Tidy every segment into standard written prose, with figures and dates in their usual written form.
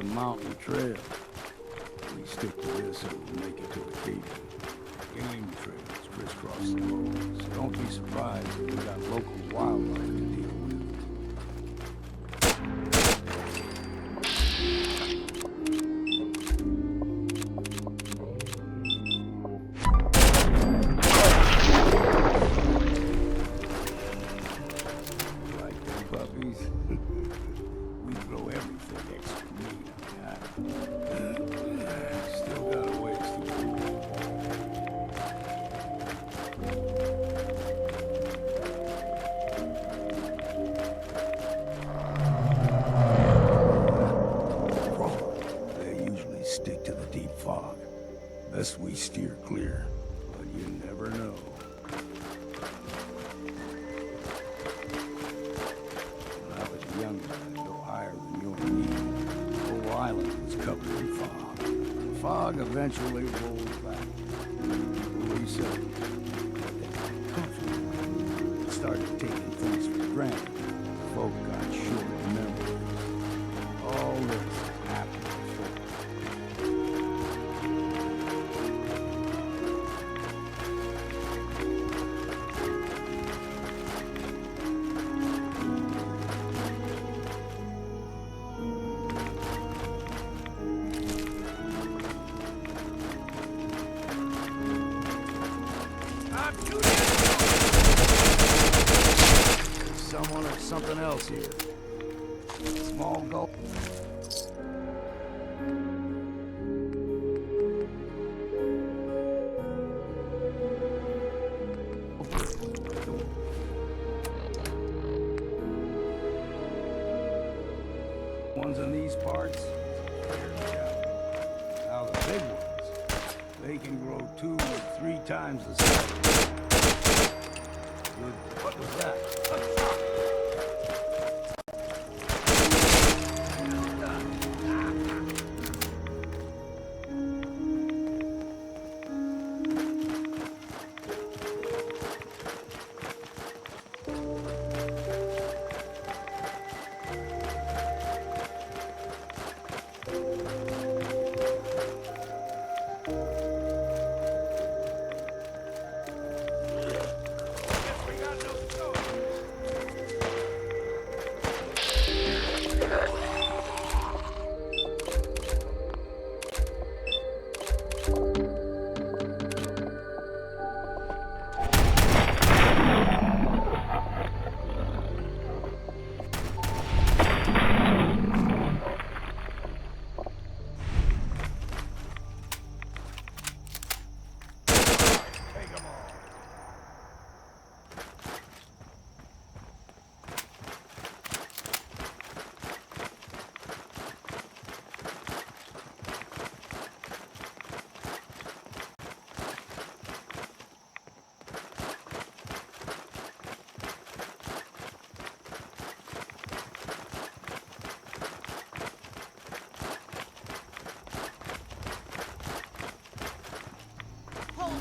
a mountain trail. We stick to this and we'll make it to Acadia. Game trails crisscross the road, so don't be surprised if we got local wildlife to deal with. Like them puppies? We throw everything extra meat on the island. Still got a ways to go. They usually stick to the deep fog. Best we steer clear, but you never know. When I was younger, I'd go higher than you and me. The whole island was covered in fog. The fog eventually rolls back. We said, comfortable. Started taking things for granted. Folk got short memories. All this happened before. There's someone or something else here. Small gulp. Ones in these parts, now the big ones, they can grow 2 or 3 times the size. What was that?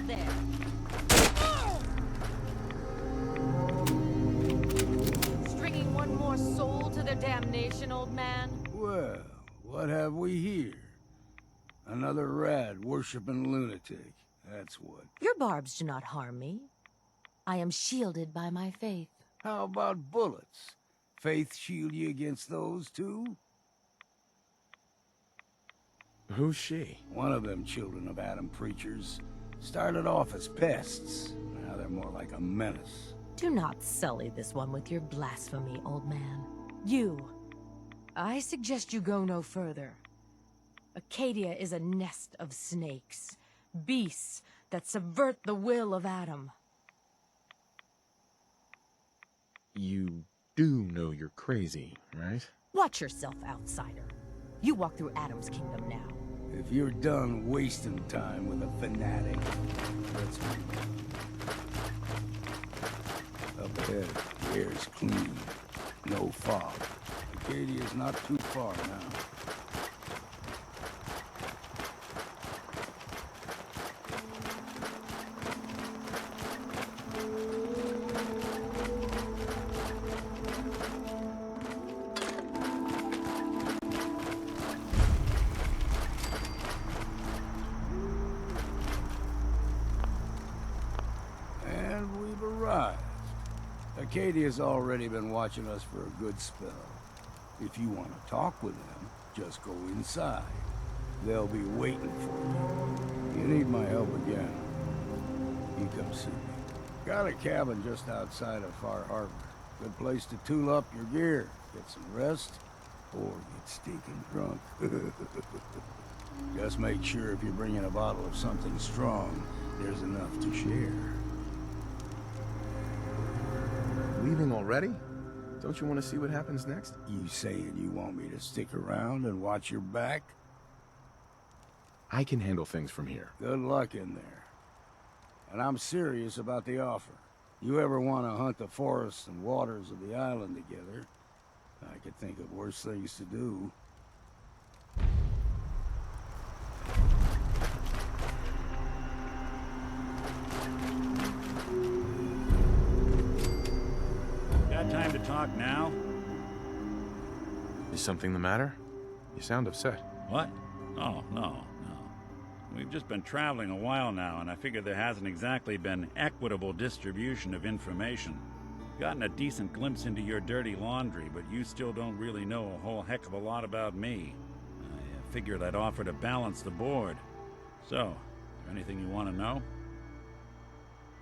There. Stringing one more soul to their damnation, old man? Well, what have we here? Another rad worshipping lunatic. That's what. Your barbs do not harm me. I am shielded by my faith. How about bullets? Faith shield you against those too? Who's she? One of them children of Adam preachers. Started off as pests. Now they're more like a menace. Do not sully this one with your blasphemy, old man. You. I suggest you go no further. Acadia is a nest of snakes. Beasts that subvert the will of Adam. You do know you're crazy, right? Watch yourself, outsider. You walk through Adam's kingdom now. If you're done wasting time with a fanatic, let's move. Up ahead, the air's clean. No fog. Acadia's not too far now. Acadia's already been watching us for a good spell. If you want to talk with them, just go inside. They'll be waiting for you. You need my help again, you come see me. Got a cabin just outside of Far Harbor. Good place to tool up your gear, get some rest, or get stinking drunk. Just make sure if you're bringing a bottle of something strong, there's enough to share. Leaving already? Don't you want to see what happens next? You saying you want me to stick around and watch your back? I can handle things from here. Good luck in there. And I'm serious about the offer. You ever want to hunt the forests and waters of the island together, I could think of worse things to do. Got time to talk now? Is something the matter? You sound upset. What? Oh, no. We've just been traveling a while now, and I figure there hasn't exactly been equitable distribution of information. Gotten a decent glimpse into your dirty laundry, but you still don't really know a whole heck of a lot about me. I figured I'd offer to balance the board. So, is there anything you want to know?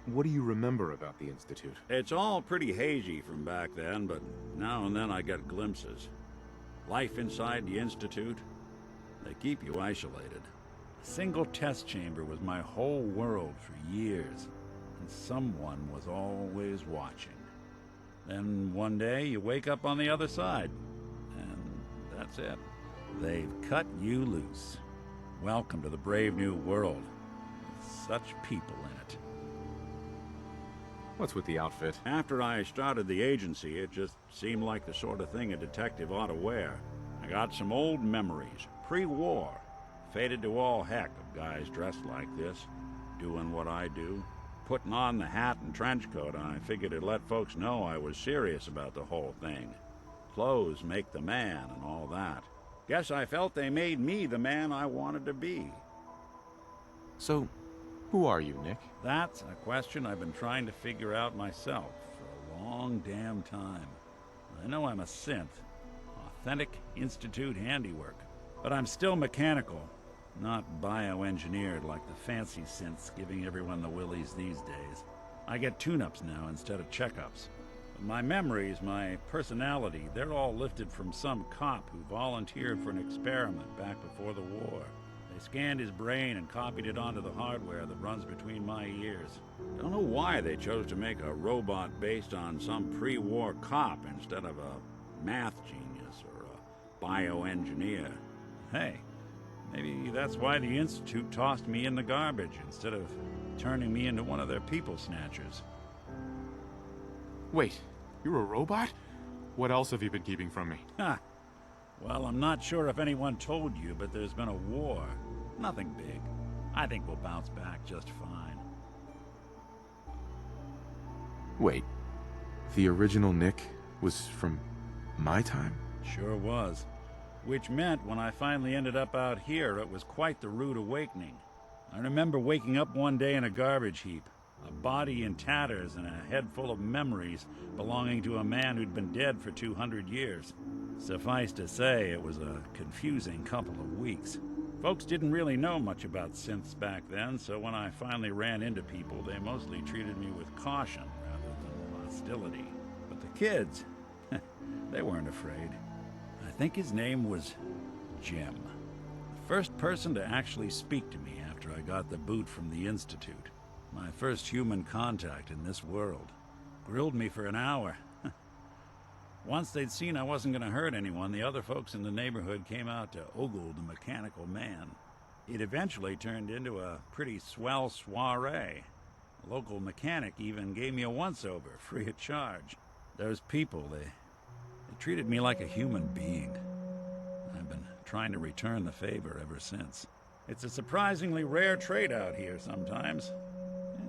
What do you remember about the Institute? It's all pretty hazy from back then, but now and then I get glimpses. Life inside the Institute, they keep you isolated. A single test chamber was my whole world for years, and someone was always watching. Then one day you wake up on the other side, and that's it. They've cut you loose. Welcome to the brave new world, with such people in it. What's with the outfit? After I started the agency, it just seemed like the sort of thing a detective ought to wear. I got some old memories, pre-war. Faded to all heck of guys dressed like this, doing what I do. Putting on the hat and trench coat, I figured it'd let folks know I was serious about the whole thing. Clothes make the man and all that. Guess I felt they made me the man I wanted to be. So, who are you, Nick? That's a question I've been trying to figure out myself for a long damn time. I know I'm a synth, authentic Institute handiwork, but I'm still mechanical. Not bioengineered like the fancy synths giving everyone the willies these days. I get tune-ups now instead of checkups. But my memories, my personality, they're all lifted from some cop who volunteered for an experiment back before the war. They scanned his brain and copied it onto the hardware that runs between my ears. Don't know why they chose to make a robot based on some pre-war cop instead of a math genius or a bioengineer. Hey, maybe that's why the Institute tossed me in the garbage instead of turning me into one of their people snatchers. Wait, you're a robot? What else have you been keeping from me? Ha! Well, I'm not sure if anyone told you, but there's been a war. Nothing big. I think we'll bounce back just fine. Wait, the original Nick was from my time? Sure was. Which meant when I finally ended up out here, it was quite the rude awakening. I remember waking up one day in a garbage heap, a body in tatters and a head full of memories belonging to a man who'd been dead for 200 years. Suffice to say, it was a confusing couple of weeks. Folks didn't really know much about synths back then, so when I finally ran into people, they mostly treated me with caution rather than hostility. But the kids, they weren't afraid. I think his name was Jim. The first person to actually speak to me after I got the boot from the Institute. My first human contact in this world. Grilled me for an hour. Once they'd seen I wasn't going to hurt anyone, the other folks in the neighborhood came out to ogle the mechanical man. It eventually turned into a pretty swell soiree. A local mechanic even gave me a once-over, free of charge. Those people, they treated me like a human being. I've been trying to return the favor ever since. It's a surprisingly rare trait out here sometimes.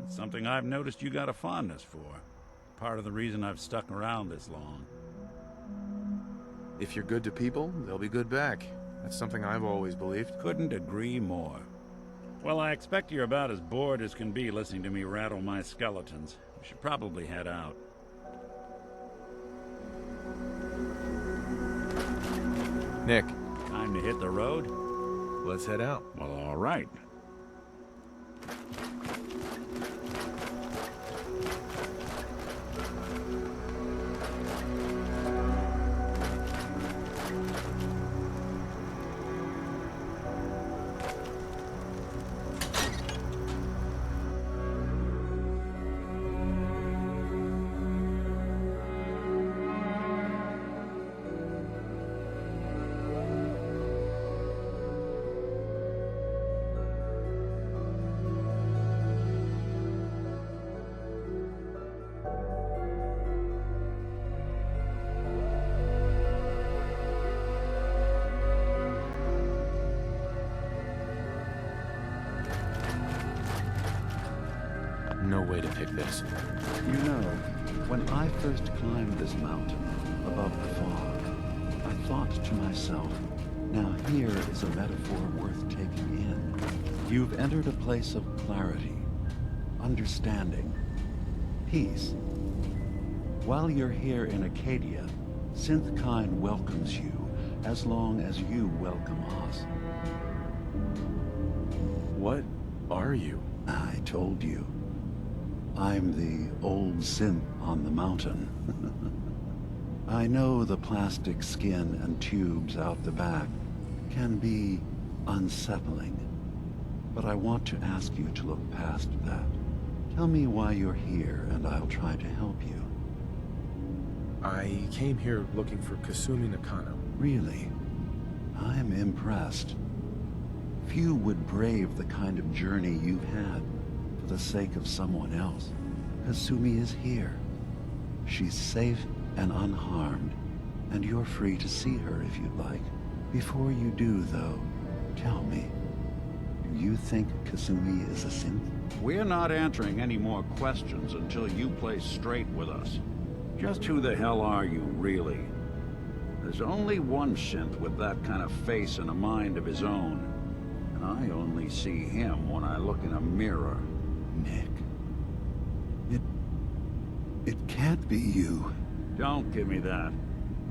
It's something I've noticed you got a fondness for. Part of the reason I've stuck around this long. If you're good to people, they'll be good back. That's something I've always believed. Couldn't agree more. Well, I expect you're about as bored as can be listening to me rattle my skeletons. We should probably head out. Nick, Time to hit the road? let's head out. Well, all right. No way to pick this. You know, when I first climbed this mountain above the fog, I thought to myself, now here is a metaphor worth taking in. You've entered a place of clarity, understanding, peace. While you're here in Acadia, Synthkind welcomes you as long as you welcome us. What are you? I told you. I'm the old synth on the mountain. I know the plastic skin and tubes out the back can be unsettling, but I want to ask you to look past that. Tell me why you're here, and I'll try to help you. I came here looking for Kasumi Nakano. Really? I'm impressed. Few would brave the kind of journey you've had for the sake of someone else. Kasumi is here. She's safe and unharmed, and you're free to see her if you'd like. Before you do, though, tell me, do you think Kasumi is a synth? We're not answering any more questions until you play straight with us. Just who the hell are you, really? There's only one synth with that kind of face and a mind of his own. And I only see him when I look in a mirror. Nick. It can't be you. Don't give me that.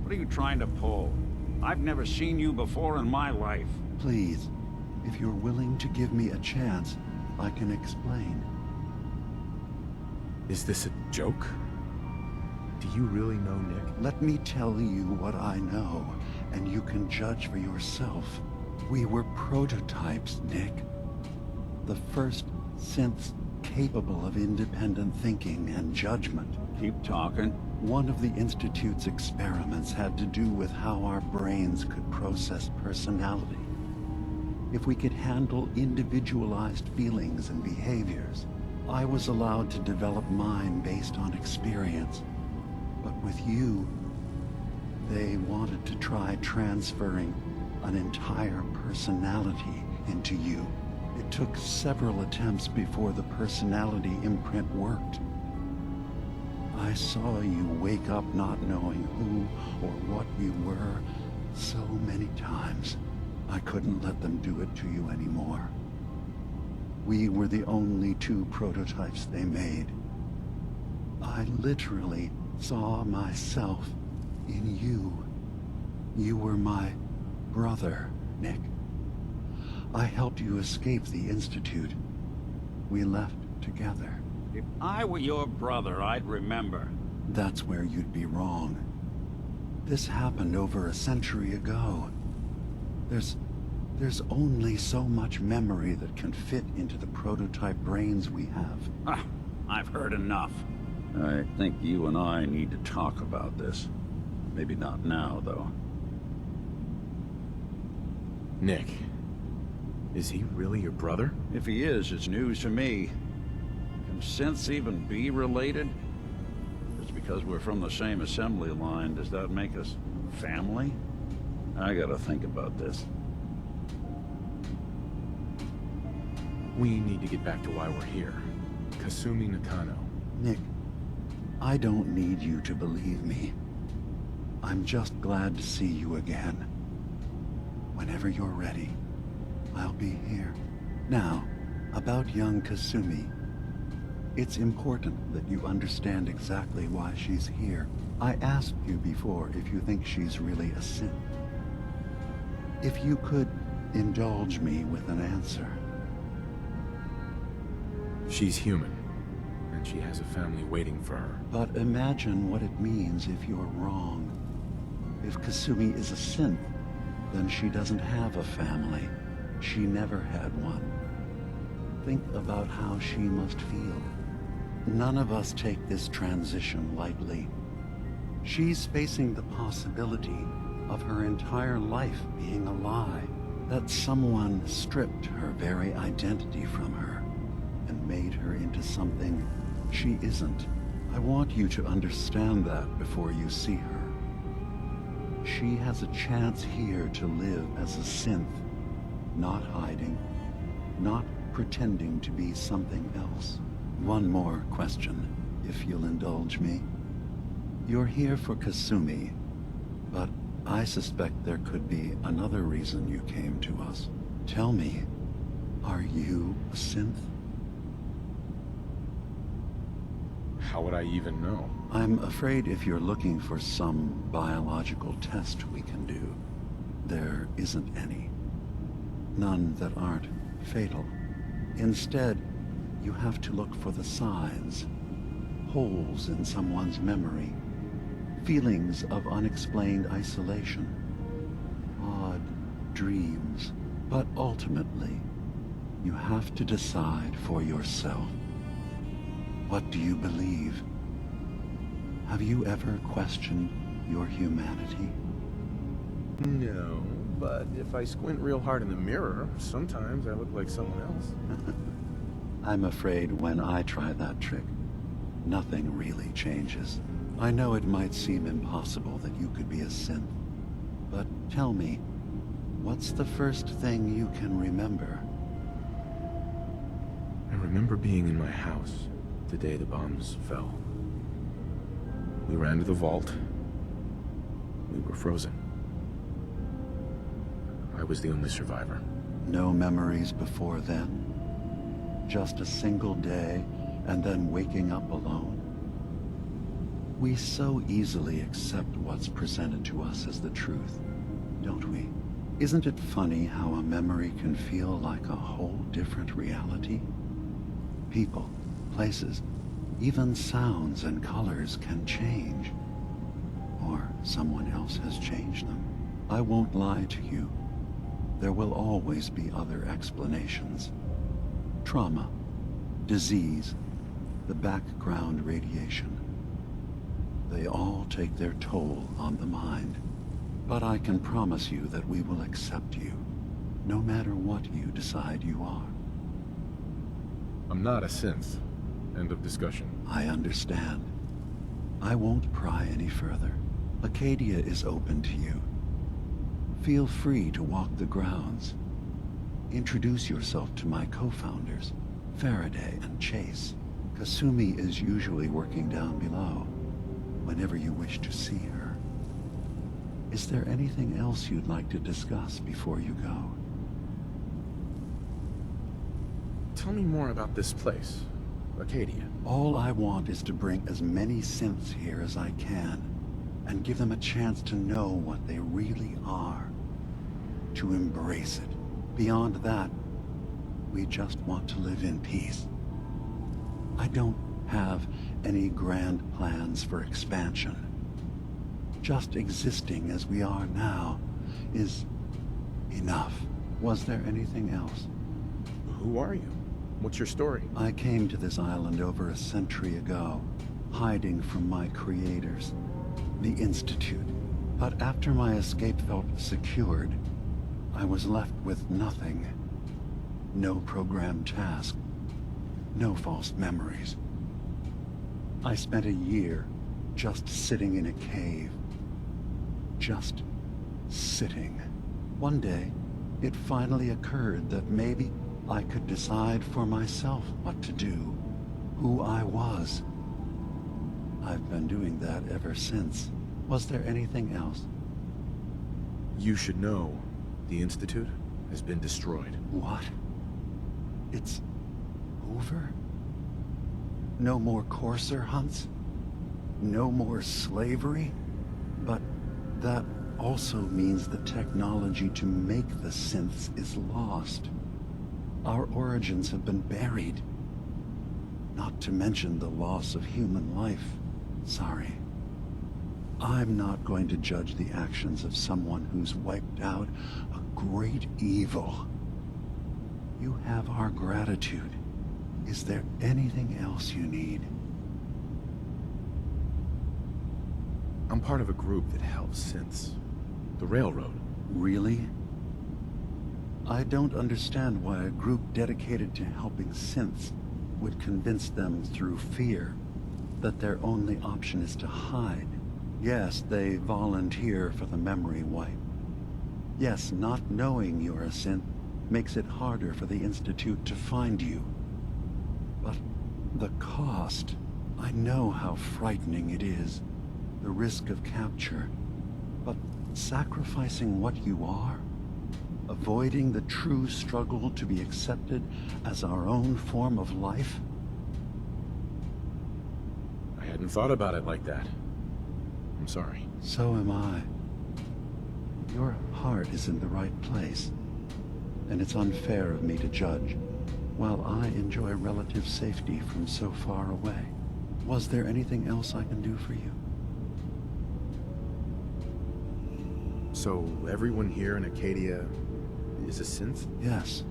What are you trying to pull? I've never seen you before in my life. Please, if you're willing to give me a chance, I can explain. Is this a joke? Do you really know Nick? Let me tell you what I know, and you can judge for yourself. We were prototypes, Nick. The first synths capable of independent thinking and judgment. Keep talking. One of the Institute's experiments had to do with how our brains could process personality. If we could handle individualized feelings and behaviors, I was allowed to develop mine based on experience. But with you, they wanted to try transferring an entire personality into you. It took several attempts before the personality imprint worked. I saw you wake up not knowing who or what you were so many times. I couldn't let them do it to you anymore. We were the only two prototypes they made. I literally saw myself in you. You were my brother, Nick. I helped you escape the Institute. We left together. If I were your brother, I'd remember. That's where you'd be wrong. This happened over a century ago. There's only so much memory that can fit into the prototype brains we have. Ah, I've heard enough. I think you and I need to talk about this. Maybe not now, though. Nick, is he really your brother? If he is, it's news to me. Can synths even be related? Just because we're from the same assembly line, does that make us family? I gotta think about this. We need to get back to why we're here. Kasumi Nakano. Nick, I don't need you to believe me. I'm just glad to see you again. Whenever you're ready, I'll be here. Now, about young Kasumi. It's important that you understand exactly why she's here. I asked you before if you think she's really a synth. If you could indulge me with an answer. She's human, and she has a family waiting for her. But imagine what it means if you're wrong. If Kasumi is a synth, then she doesn't have a family. She never had one. Think about how she must feel. None of us take this transition lightly. She's facing the possibility of her entire life being a lie, that someone stripped her very identity from her and made her into something she isn't. I want you to understand that before you see her. She has a chance here to live as a synth, not hiding, not pretending to be something else. One more question, if you'll indulge me. You're here for Kasumi, but I suspect there could be another reason you came to us. Tell me, are you a synth? How would I even know? I'm afraid if you're looking for some biological test we can do, there isn't any. None that aren't fatal. Instead, you have to look for the signs, holes in someone's memory, feelings of unexplained isolation, odd dreams. But ultimately, you have to decide for yourself. What do you believe? Have you ever questioned your humanity? No, but if I squint real hard in the mirror, sometimes I look like someone else. I'm afraid when I try that trick, nothing really changes. I know it might seem impossible that you could be a synth, but tell me, what's the first thing you can remember? I remember being in my house the day the bombs fell. We ran to the vault. We were frozen. I was the only survivor. No memories before then? Just a single day, and then waking up alone? We so easily accept what's presented to us as the truth, don't we? Isn't it funny how a memory can feel like a whole different reality? People, places, even sounds and colors can change. Or someone else has changed them. I won't lie to you. There will always be other explanations. Trauma, disease, the background radiation. They all take their toll on the mind. But I can promise you that we will accept you, no matter what you decide you are. I'm not a synth. End of discussion. I understand. I won't pry any further. Acadia is open to you. Feel free to walk the grounds. Introduce yourself to my co-founders, Faraday and Chase. Kasumi is usually working down below, whenever you wish to see her. Is there anything else you'd like to discuss before you go? Tell me more about this place, Acadia. All I want is to bring as many synths here as I can, and give them a chance to know what they really are. To embrace it. Beyond that, we just want to live in peace. I don't have any grand plans for expansion. Just existing as we are now is enough. Was there anything else? Who are you? What's your story? I came to this island over a century ago, hiding from my creators, the Institute. But after my escape felt secured, I was left with nothing. No programmed task. No false memories. I spent a year just sitting in a cave. Just sitting. One day, it finally occurred that maybe I could decide for myself what to do, who I was. I've been doing that ever since. Was there anything else? You should know. The Institute has been destroyed. What? It's over? No more courser hunts? No more slavery? But that also means the technology to make the synths is lost. Our origins have been buried. Not to mention the loss of human life. Sorry. I'm not going to judge the actions of someone who's wiped out a great evil. You have our gratitude. Is there anything else you need? I'm part of a group that helps synths. The Railroad. Really? I don't understand why a group dedicated to helping synths would convince them through fear that their only option is to hide. Yes, they volunteer for the memory wipe. Yes, not knowing you're a synth makes it harder for the Institute to find you. But the cost, I know how frightening it is. The risk of capture. But sacrificing what you are, avoiding the true struggle to be accepted as our own form of life? I hadn't thought about it like that. I'm sorry. So am I. Your heart is in the right place, and it's unfair of me to judge, while I enjoy relative safety from so far away. Was there anything else I can do for you? So, everyone here in Acadia is a synth? Yes.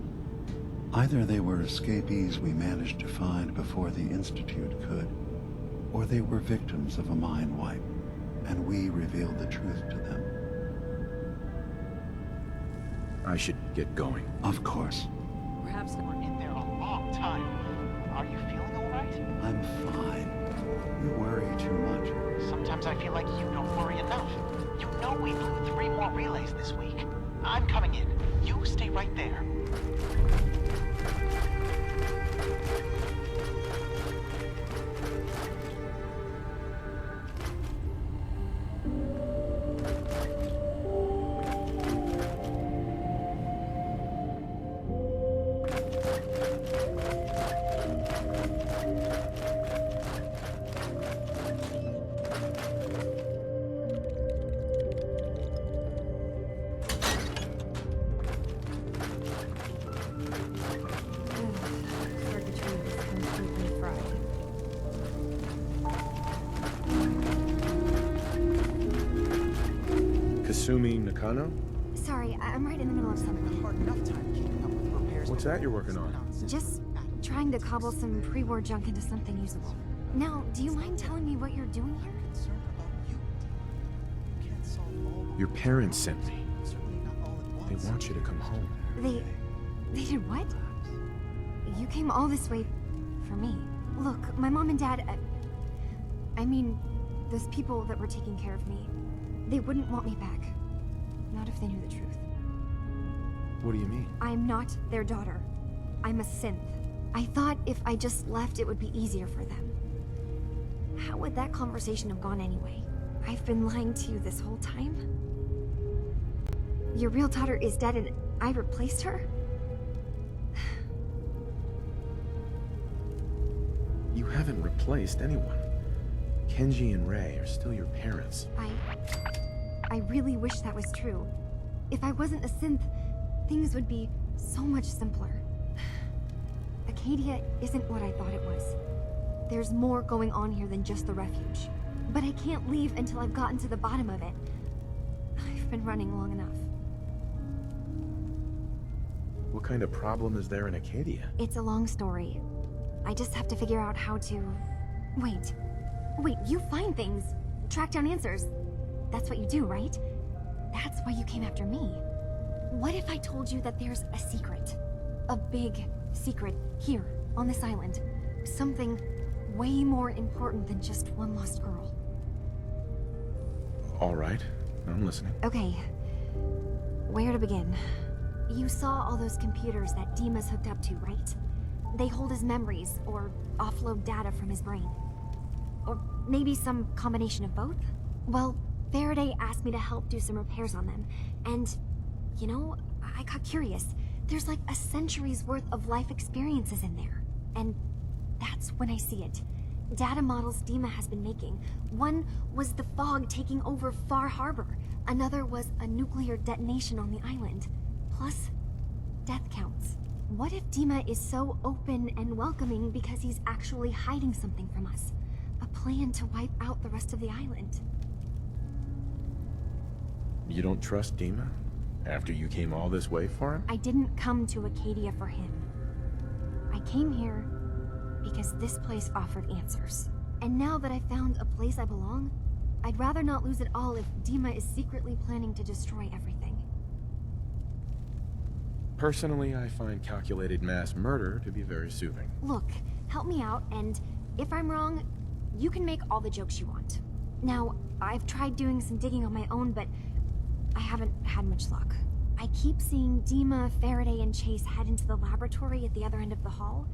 Either they were escapees we managed to find before the Institute could, or they were victims of a mind wipe, and we revealed the truth to them. I should get going. Of course. Perhaps not. We're in there a long time. Are you feeling all right? I'm fine. You worry too much. Sometimes I feel like you don't worry enough. You know we blew 3 more relays this week. I'm coming in. You stay right there. Kasumi Nakano? Sorry, I'm right in the middle of something. Hard enough time keeping up with repairs. What's that you're working on? Just trying to cobble some pre-war junk into something usable. Now, do you mind telling me what you're doing here? Concerned about you. You can't solve all the Your parents sent me. certainly not all at They once. want you to come home. They did what? You came all this way for me. Look, my mom and dad, I mean, those people that were taking care of me, they wouldn't want me back. Not if they knew the truth. What do you mean? I'm not their daughter. I'm a synth. I thought if I just left, it would be easier for them. How would that conversation have gone anyway? I've been lying to you this whole time? Your real daughter is dead and I replaced her? You haven't replaced anyone. Kenji and Rei are still your parents. I really wish that was true. If I wasn't a synth, things would be so much simpler. Acadia isn't what I thought it was. There's more going on here than just the refuge. But I can't leave until I've gotten to the bottom of it. I've been running long enough. What kind of problem is there in Acadia? It's a long story. I just have to figure out how to... Wait, you find things. Track down answers. That's what you do, right? That's why you came after me. What if I told you that there's a secret? A big secret here, on this island. Something way more important than just one lost girl. All right, I'm listening. Okay, where to begin? You saw all those computers that Dima's hooked up to, right? They hold his memories, or offload data from his brain. Or maybe some combination of both? Well, Faraday asked me to help do some repairs on them, and, you know, I got curious. There's like a century's worth of life experiences in there, and that's when I see it. data models Dima has been making. One was the fog taking over Far Harbor. Another was a nuclear detonation on the island. Plus, death counts. What if Dima is so open and welcoming because he's actually hiding something from us? A plan to wipe out the rest of the island. You don't trust Dima? After you came all this way for him? I didn't come to Acadia for him. I came here because this place offered answers. And now that I found a place I belong, I'd rather not lose it all if Dima is secretly planning to destroy everything. Personally, I find calculated mass murder to be very soothing. Look, help me out, and if I'm wrong, you can make all the jokes you want. Now, I've tried doing some digging on my own, but I haven't had much luck. I keep seeing Dima, Faraday, and Chase head into the laboratory at the other end of the hall.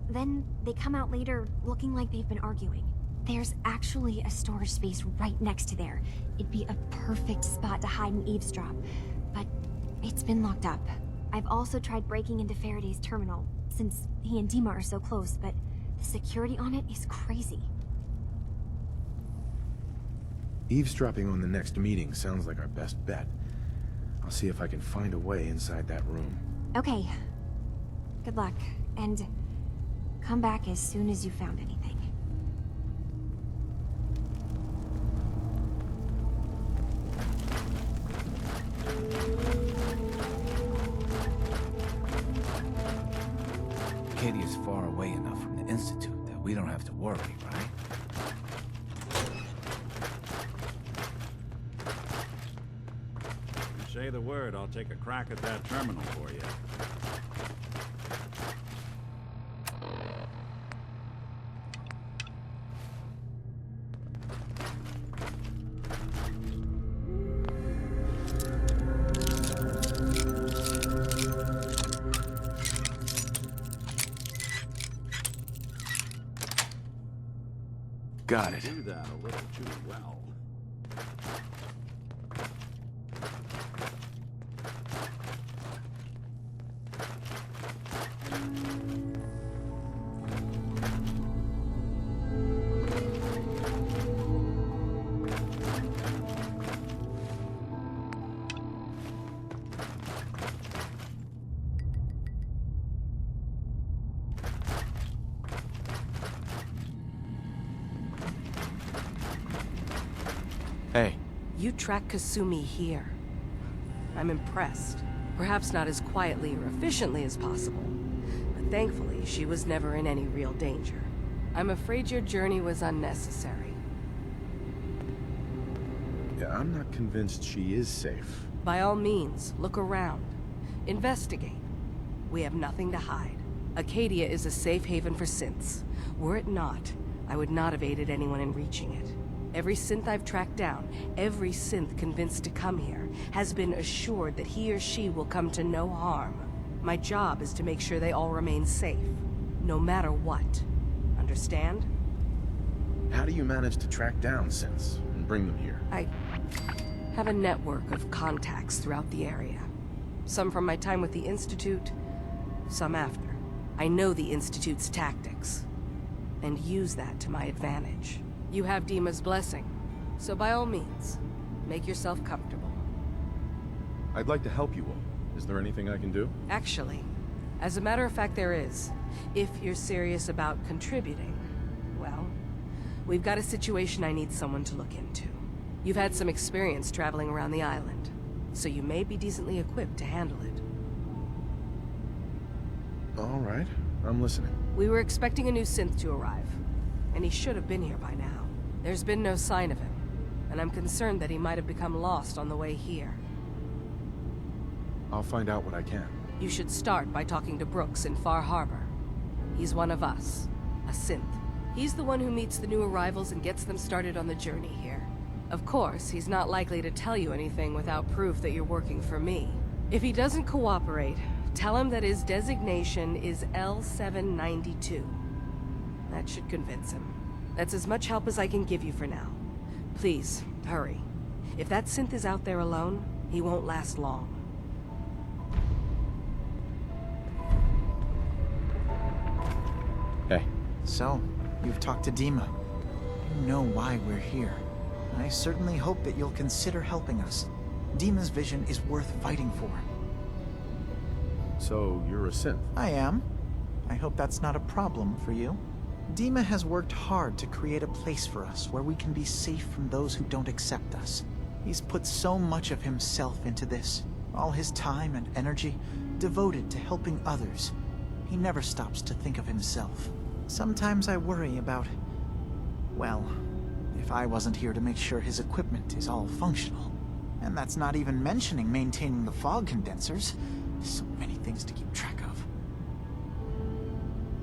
Then they come out later looking like they've been arguing. There's actually a storage space right next to there. It'd be a perfect spot to hide and eavesdrop, but it's been locked up. I've also tried breaking into Faraday's terminal, since he and Dima are so close, but the security on it is crazy. Eavesdropping on the next meeting sounds like our best bet. I'll see if I can find a way inside that room. Okay. Good luck, and come back as soon as you found anything. Acadia's far away enough from the Institute that we don't have to worry, right? Say the word, I'll take a crack at that terminal for you. Got it. Do that a little too well. Hey. You track Kasumi here. I'm impressed. Perhaps not as quietly or efficiently as possible, but thankfully she was never in any real danger. I'm afraid your journey was unnecessary. Yeah, I'm not convinced she is safe. By all means, look around. Investigate. We have nothing to hide. Acadia is a safe haven for synths. Were it not, I would not have aided anyone in reaching it. Every synth I've tracked down, every synth convinced to come here, has been assured that he or she will come to no harm. My job is to make sure they all remain safe, no matter what. Understand? How do you manage to track down synths and bring them here? I have a network of contacts throughout the area. Some from my time with the Institute, some after. I know the Institute's tactics, and use that to my advantage. You have Dima's blessing, so by all means, make yourself comfortable. I'd like to help you all. Is there anything I can do? Actually, as a matter of fact there is. If you're serious about contributing, well, we've got a situation I need someone to look into. You've had some experience traveling around the island, so you may be decently equipped to handle it. All right, I'm listening. We were expecting a new synth to arrive, and he should have been here by now. There's been no sign of him, and I'm concerned that he might have become lost on the way here. I'll find out what I can. You should start by talking to Brooks in Far Harbor. He's one of us, a synth. He's the one who meets the new arrivals and gets them started on the journey here. Of course, he's not likely to tell you anything without proof that you're working for me. If he doesn't cooperate, tell him that his designation is L792. That should convince him. That's as much help as I can give you for now. Please, hurry. If that synth is out there alone, he won't last long. Hey. So, you've talked to Dima. You know why we're here. I certainly hope that you'll consider helping us. Dima's vision is worth fighting for. So, you're a synth? I am. I hope that's not a problem for you. Dima has worked hard to create a place for us where we can be safe from those who don't accept us. He's put so much of himself into this, all his time and energy devoted to helping others. He never stops to think of himself. Sometimes I worry about, well, if I wasn't here to make sure his equipment is all functional. And that's not even mentioning maintaining the fog condensers. So many things to keep track of.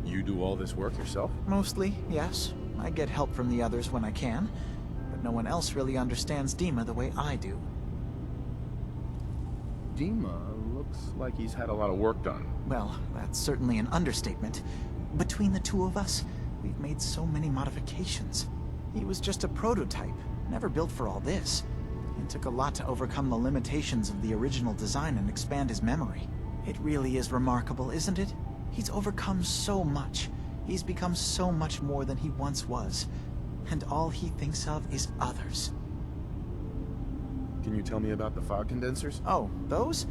You do all this work yourself? Mostly, yes. I get help from the others when I can, but no one else really understands Dima the way I do. Dima looks like he's had a lot of work done. Well, that's certainly an understatement. Between the two of us, we've made so many modifications. He was just a prototype, never built for all this. It took a lot to overcome the limitations of the original design and expand his memory. It really is remarkable, isn't it? He's overcome so much. He's become so much more than he once was. And all he thinks of is others. Can you tell me about the fog condensers? Oh, those?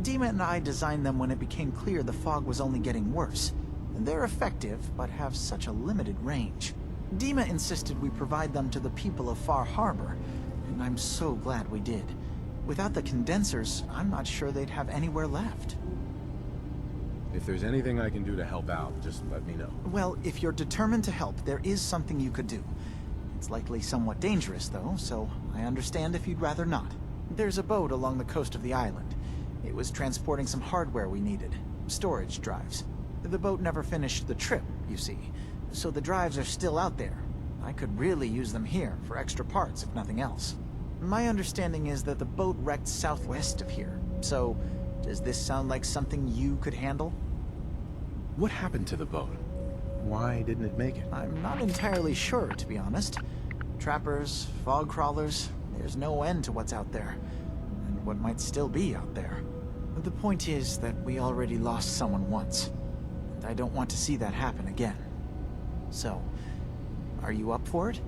Dima and I designed them when it became clear the fog was only getting worse. They're effective, but have such a limited range. Dima insisted we provide them to the people of Far Harbor, and I'm so glad we did. Without the condensers, I'm not sure they'd have anywhere left. If there's anything I can do to help out, just let me know. Well, if you're determined to help, there is something you could do. It's likely somewhat dangerous, though, so I understand if you'd rather not. There's a boat along the coast of the island. It was transporting some hardware we needed. Storage drives. The boat never finished the trip, you see, so the drives are still out there. I could really use them here for extra parts, if nothing else. My understanding is that the boat wrecked southwest of here, so does this sound like something you could handle? What happened to the boat? Why didn't it make it? I'm not entirely sure, to be honest. Trappers, fog crawlers, there's no end to what's out there, and what might still be out there. The point is that we already lost someone once, and I don't want to see that happen again. So, are you up for it?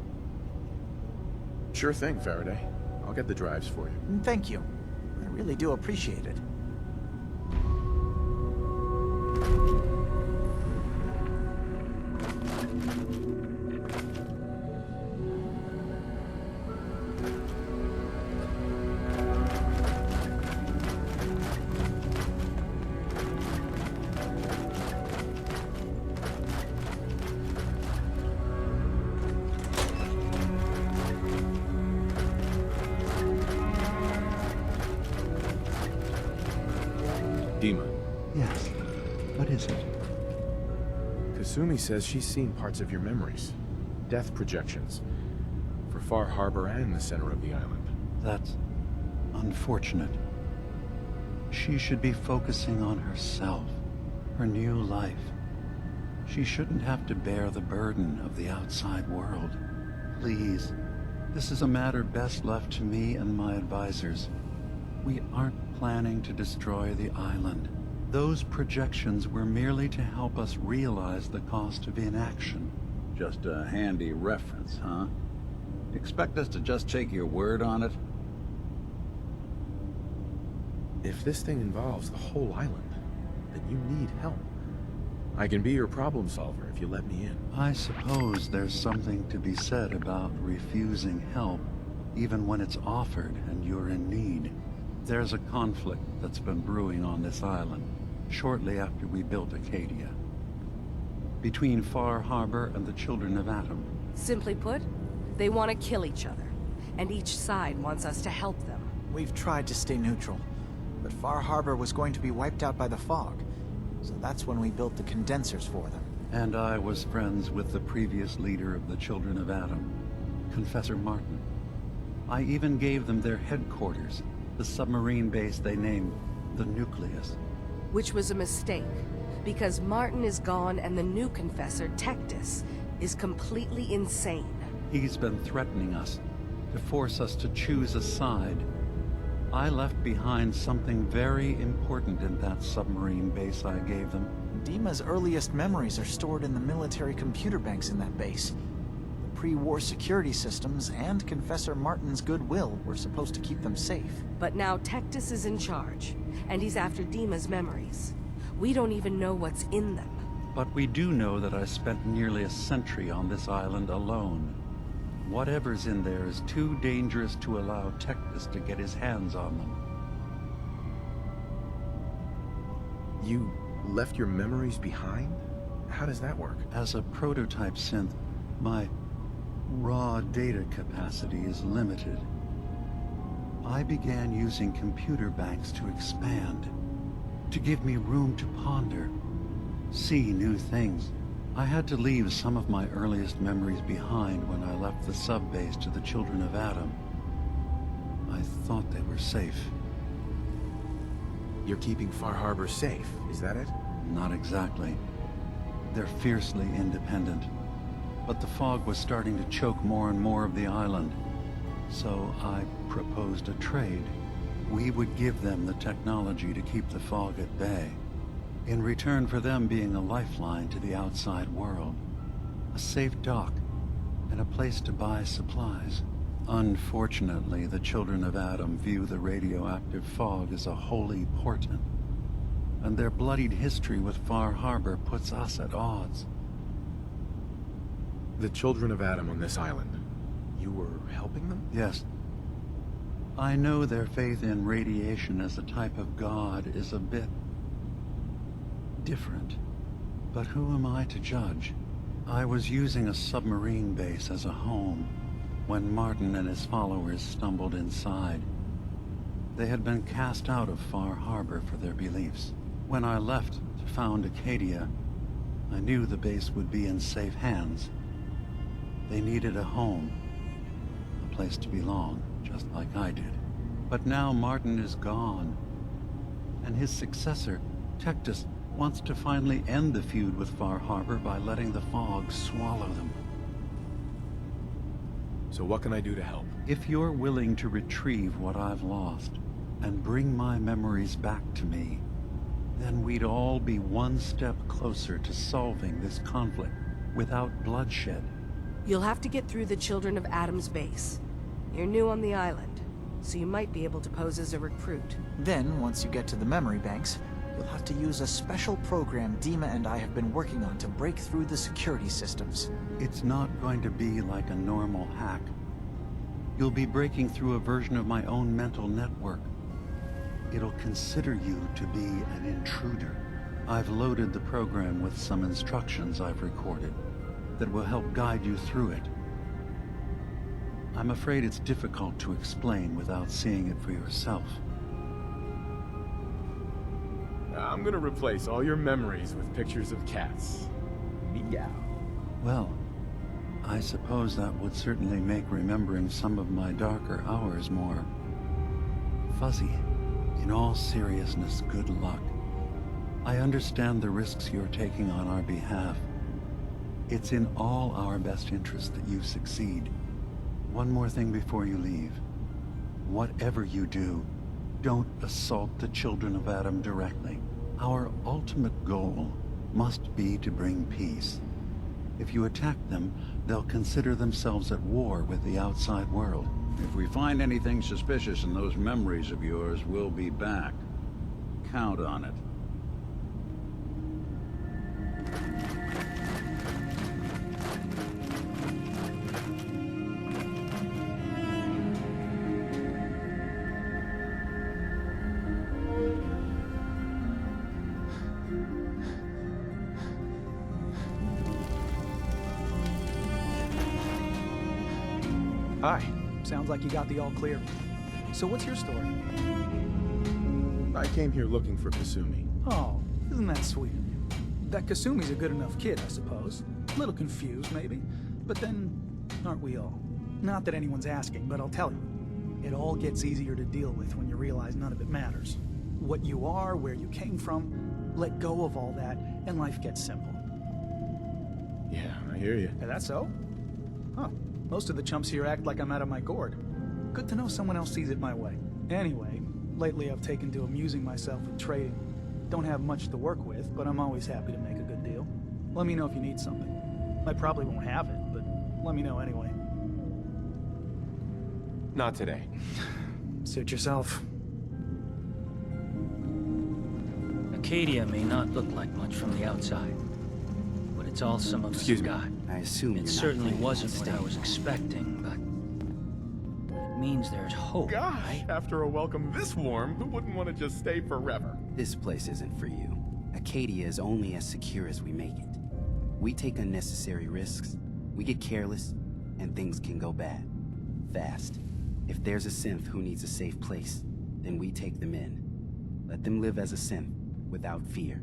Sure thing, Faraday. I'll get the drives for you. Thank you. I really do appreciate it. Dima. Yes. What is it? Kasumi says she's seen parts of your memories. Death projections. For Far Harbor and the center of the island. That's unfortunate. She should be focusing on herself, her new life. She shouldn't have to bear the burden of the outside world. Please, this is a matter best left to me and my advisors. We aren't planning to destroy the island. Those projections were merely to help us realize the cost of inaction. Just a handy reference, huh? Expect us to just take your word on it? If this thing involves the whole island, then you need help. I can be your problem solver if you let me in. I suppose there's something to be said about refusing help, even when it's offered and you're in need. There's a conflict that's been brewing on this island, shortly after we built Acadia. Between Far Harbor and the Children of Atom. Simply put, they want to kill each other, and each side wants us to help them. We've tried to stay neutral, but Far Harbor was going to be wiped out by the fog, so that's when we built the condensers for them. And I was friends with the previous leader of the Children of Atom, Confessor Martin. I even gave them their headquarters, the submarine base they named the Nucleus. Which was a mistake, because Martin is gone and the new Confessor, Tectus, is completely insane. He's been threatening us, to force us to choose a side. I left behind something very important in that submarine base I gave them. Dima's earliest memories are stored in the military computer banks in that base. The pre-war security systems and Confessor Martin's goodwill were supposed to keep them safe. But now Tectus is in charge, and he's after Dima's memories. We don't even know what's in them. But we do know that I spent nearly a century on this island alone. Whatever's in there is too dangerous to allow Tectus to get his hands on them. You left your memories behind? How does that work? As a prototype synth, my raw data capacity is limited. I began using computer banks to expand, to give me room to ponder, see new things. I had to leave some of my earliest memories behind when I left the sub-base to the Children of Adam. I thought they were safe. You're keeping Far Harbor safe, is that it? Not exactly. They're fiercely independent. But the fog was starting to choke more and more of the island. So I proposed a trade. We would give them the technology to keep the fog at bay, in return for them being a lifeline to the outside world. A safe dock, and a place to buy supplies. Unfortunately, the Children of Adam view the radioactive fog as a holy portent, and their bloodied history with Far Harbor puts us at odds. The Children of Adam on this island. You were helping them? Yes. I know their faith in radiation as a type of god is a bit different, but who am I to judge? I was using a submarine base as a home when Martin and his followers stumbled inside. They had been cast out of Far Harbor for their beliefs. When I left to found Acadia, I knew the base would be in safe hands. They needed a home, a place to belong, just like I did. But now Martin is gone, and his successor, Tectus, wants to finally end the feud with Far Harbor by letting the fog swallow them. So what can I do to help? If you're willing to retrieve what I've lost, and bring my memories back to me, then we'd all be one step closer to solving this conflict without bloodshed. You'll have to get through the Children of Adam's base. You're new on the island, so you might be able to pose as a recruit. Then, once you get to the memory banks, you'll have to use a special program Dima and I have been working on to break through the security systems. It's not going to be like a normal hack. You'll be breaking through a version of my own mental network. It'll consider you to be an intruder. I've loaded the program with some instructions I've recorded that will help guide you through it. I'm afraid it's difficult to explain without seeing it for yourself. I'm gonna replace all your memories with pictures of cats. Meow. Well, I suppose that would certainly make remembering some of my darker hours more fuzzy. In all seriousness, good luck. I understand the risks you're taking on our behalf. It's in all our best interest that you succeed. One more thing before you leave. Whatever you do, don't assault the Children of Adam directly. Our ultimate goal must be to bring peace. If you attack them, they'll consider themselves at war with the outside world. If we find anything suspicious in those memories of yours, we'll be back. Count on it. Hi. Sounds like you got the all clear. So what's your story? I came here looking for Kasumi. Oh, isn't that sweet of you? That Kasumi's a good enough kid, I suppose. A little confused, maybe. But then, aren't we all? Not that anyone's asking, but I'll tell you. It all gets easier to deal with when you realize none of it matters. What you are, where you came from, let go of all that, and life gets simple. Yeah, I hear you. Is that so? Huh. Most of the chumps here act like I'm out of my gourd. Good to know someone else sees it my way. Anyway, lately I've taken to amusing myself with trading. don't have much to work with, but I'm always happy to make a good deal. Let me know if you need something. I probably won't have it, but let me know anyway. Not today. Suit yourself. Acadia may not look like much from the outside, but it's all some of us Excuse me. got. I assume It certainly wasn't what I was expecting, but it means there's hope, Gosh, right? after a welcome this warm, who wouldn't want to just stay forever? This place isn't for you. Acadia is only as secure as we make it. We take unnecessary risks, we get careless, and things can go bad. Fast. If there's a synth who needs a safe place, then we take them in. Let them live as a synth, without fear.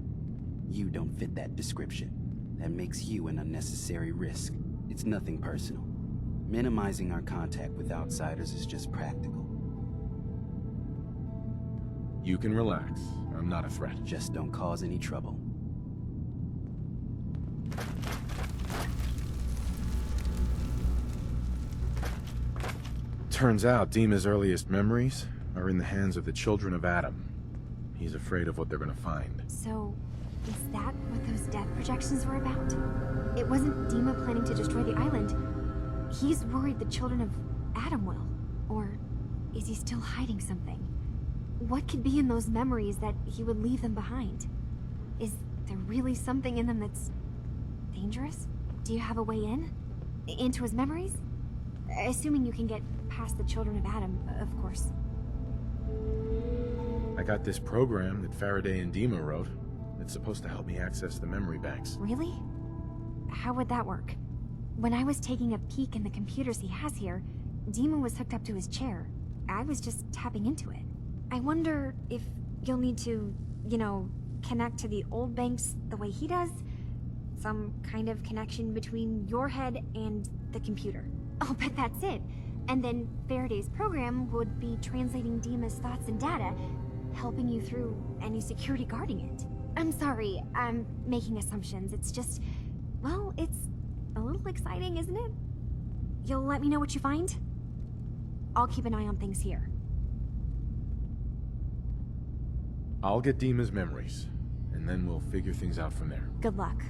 You don't fit that description. That makes you an unnecessary risk. It's nothing personal. Minimizing our contact with outsiders is just practical. You can relax. I'm not a threat. Just don't cause any trouble. Turns out Dima's earliest memories are in the hands of the children of Adam. He's afraid of what they're gonna find. So, is that what those death projections were about? It wasn't Dima planning to destroy the island. He's worried the children of Adam will. Or is he still hiding something? What could be in those memories that he would leave them behind? Is there really something in them that's dangerous? Do you have a way in? Into his memories? Assuming you can get past the children of Adam, of course. I got this program that Faraday and Dima wrote. It's supposed to help me access the memory banks. Really? How would that work? When I was taking a peek in the computers he has here, Dima was hooked up to his chair. I was just tapping into it. I wonder if you'll need to, connect to the old banks the way he does? Some kind of connection between your head and the computer. I'll bet that's it. And then Faraday's program would be translating Dima's thoughts and data, helping you through any security guarding it. I'm sorry, I'm making assumptions. It's just, well, it's a little exciting, isn't it? You'll let me know what you find? I'll keep an eye on things here. I'll get Dima's memories, and then we'll figure things out from there. Good luck.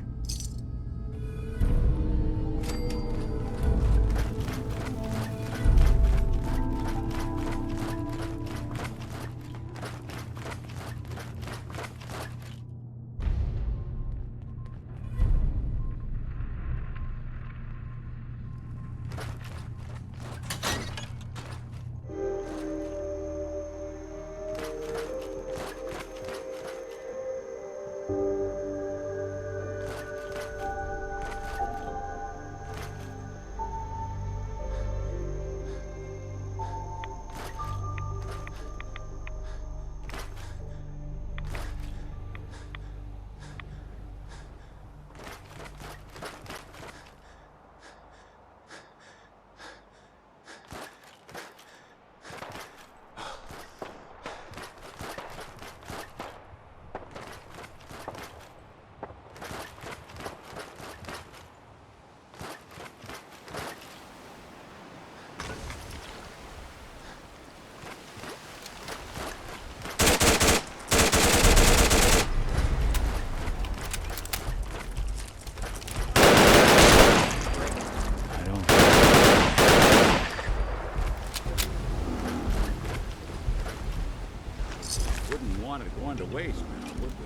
Going to waste now, would we?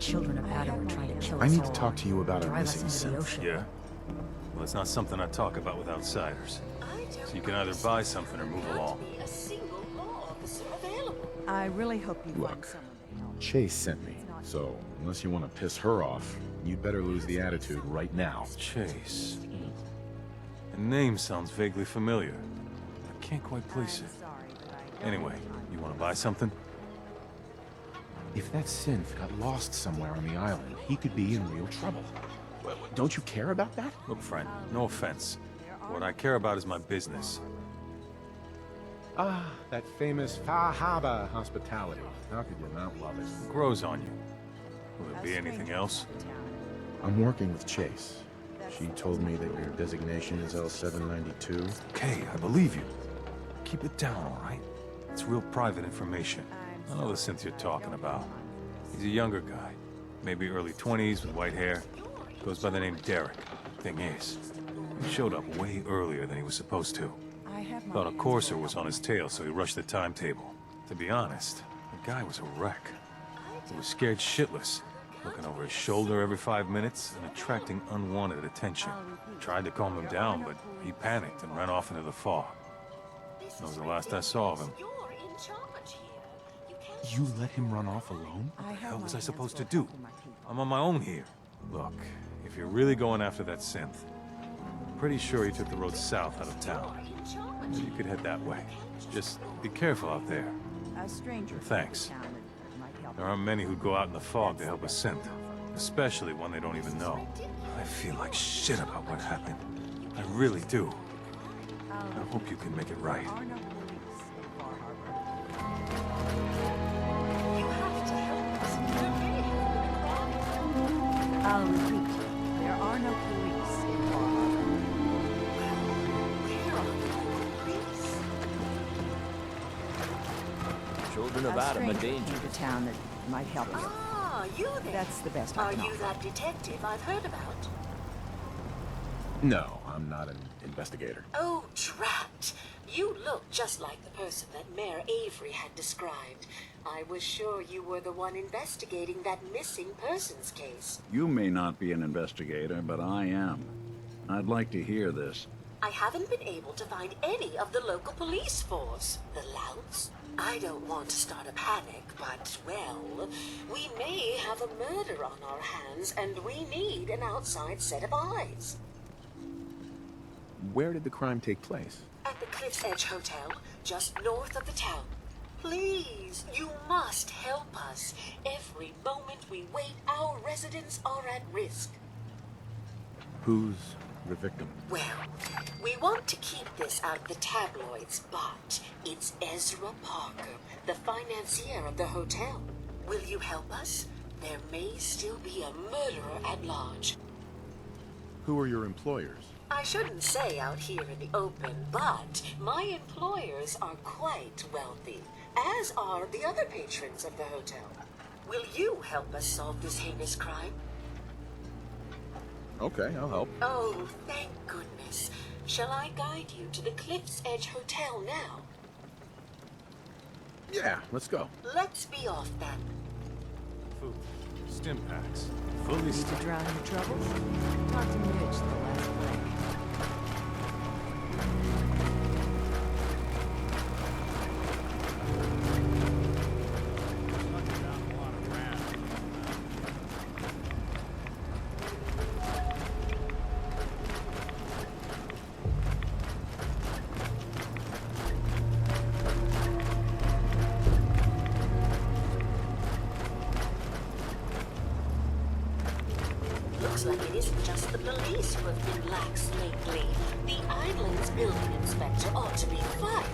children of Adam are trying to kill us I need all. to talk to you about our Drive us missing into the synth. ocean. Yeah? Well, it's not something I talk about with outsiders. So you can either buy something or move along. I really hope you find Look, someone to help. Chase sent me, so unless you want to piss her off, you'd better lose the attitude right now. Chase. The name sounds vaguely familiar. I can't quite place it. Anyway, you want to buy something? If that synth got lost somewhere on the island, he could be in real trouble. Don't you care about that? Look, friend, no offense. What I care about is my business. Ah, that famous Harbor hospitality. How could you not love it? It grows on you. Will there be anything else? I'm working with Chase. She told me that your designation is L792. Okay, I believe you. Keep it down, all right? It's real private information. I know the synth you're talking about. He's a younger guy. Maybe early 20s with white hair. Goes by the name Derek. Thing is, he showed up way earlier than he was supposed to. Thought a courser was on his tail, so he rushed the timetable. To be honest, the guy was a wreck. He was scared shitless, looking over his shoulder every 5 minutes and attracting unwanted attention. Tried to calm him down, but he panicked and ran off into the fog. That was the last I saw of him. You let him run off alone? What the hell was I supposed to do? I'm on my own here. Look, if you're really going after that synth, I'm pretty sure he took the road south out of town. Maybe you could head that way. Just be careful out there. A stranger. Thanks. There aren't many who go out in the fog to help a synth, especially one they don't even know. I feel like shit about what happened. I really do. I hope you can make it right. I'll repeat. There are no police in Far Harbor. Children of Adam are dangerous. To town that might help you. Ah, you there. That's the best I Are can you offer. that detective I've heard about? No, I'm not an investigator. Oh, drat. You look just like the person that Mayor Avery had described. I was sure you were the one investigating that missing persons case. You may not be an investigator, but I am. I'd like to hear this. I haven't been able to find any of the local police force. The louts? I don't want to start a panic, but, well, we may have a murder on our hands, and we need an outside set of eyes. Where did the crime take place? At the Cliff's Edge Hotel, just north of the town. Please, you must help us. Every moment we wait, our residents are at risk. Who's the victim? Well, we want to keep this out of the tabloids, but it's Ezra Parker, the financier of the hotel. Will you help us? There may still be a murderer at large. Who are your employers? I shouldn't say out here in the open, but my employers are quite wealthy, as are the other patrons of the hotel. Will you help us solve this heinous crime? Okay, I'll help. Oh, thank goodness. Shall I guide you to the Cliff's Edge Hotel now? Yeah, let's go. Let's be off then. Food. Stim packs. Fully Need to stocked. drown your troubles? Talk to Mitch the last break. Looks like it isn't just the police who have been lax lately. The island's building inspector ought to be fired.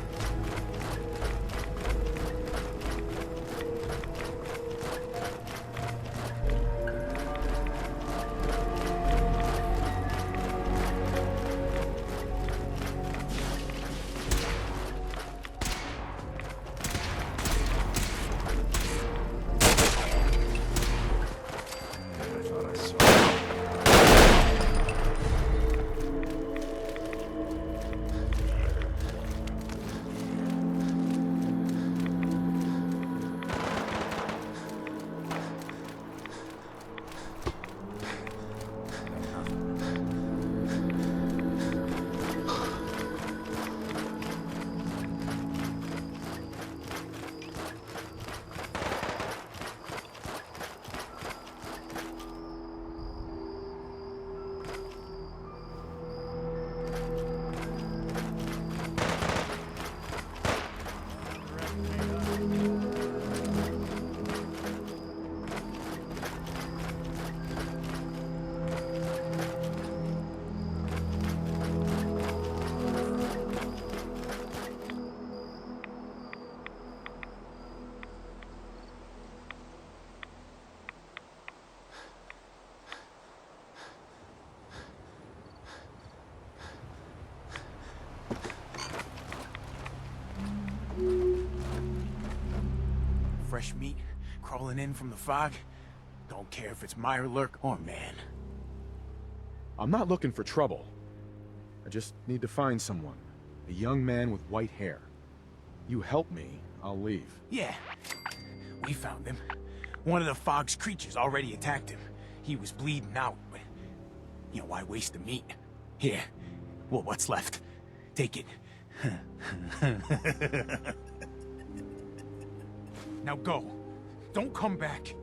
fresh meat crawling in from the fog. Don't care if it's Mirelurk or man. I'm not looking for trouble. I just need to find someone. A young man with white hair. You help me, I'll leave. Yeah, we found him. One of the fog's creatures already attacked him. He was bleeding out, but, you know, why waste the meat? Here, well, what's left? Take it. Now go. Don't come back.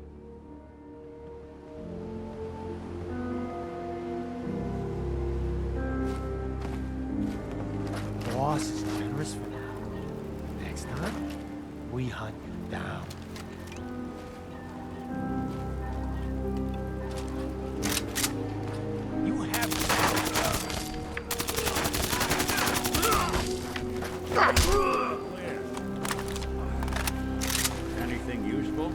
Boss is generous for now. Next time, we hunt you down. You have... Anything useful?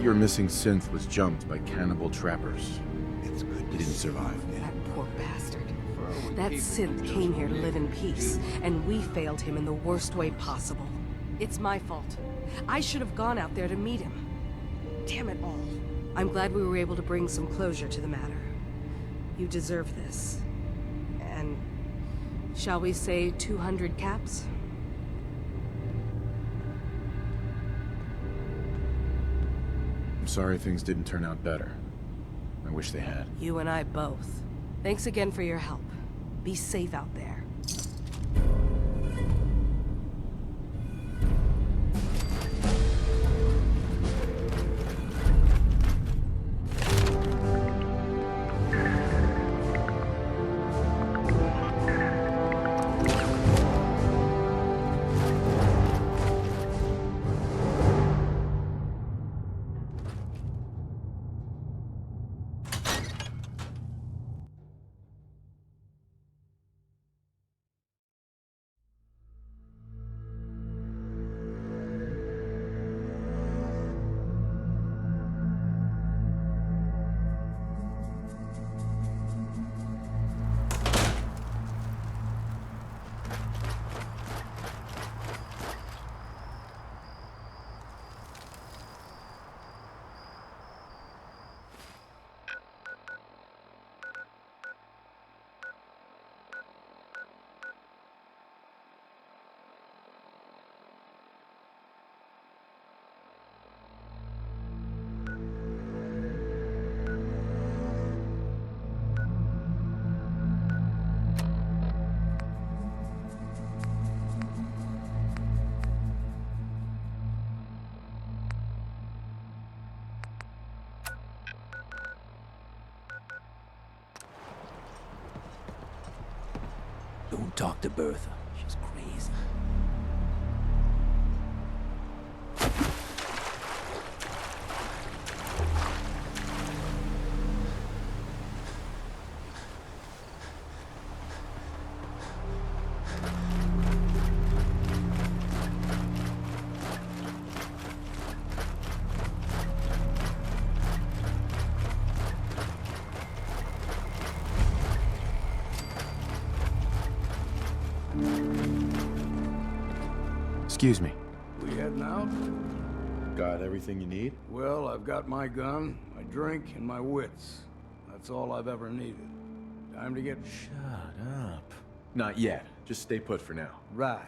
Your missing synth was jumped by cannibal trappers. It's good He didn't survive. That poor bastard. That synth came here to live in peace, and we failed him in the worst way possible. It's my fault. I should have gone out there to meet him. Damn it all. I'm glad we were able to bring some closure to the matter. You deserve this. And shall we say 200 caps? I'm sorry things didn't turn out better. I wish they had. You and I both. Thanks again for your help. Be safe out there. Don't talk to Bertha. She's crazy. Excuse me. We heading out? Got everything you need? Well, I've got my gun, my drink, and my wits. That's all I've ever needed. Time to get... Shut up. Not yet. Just stay put for now. Right.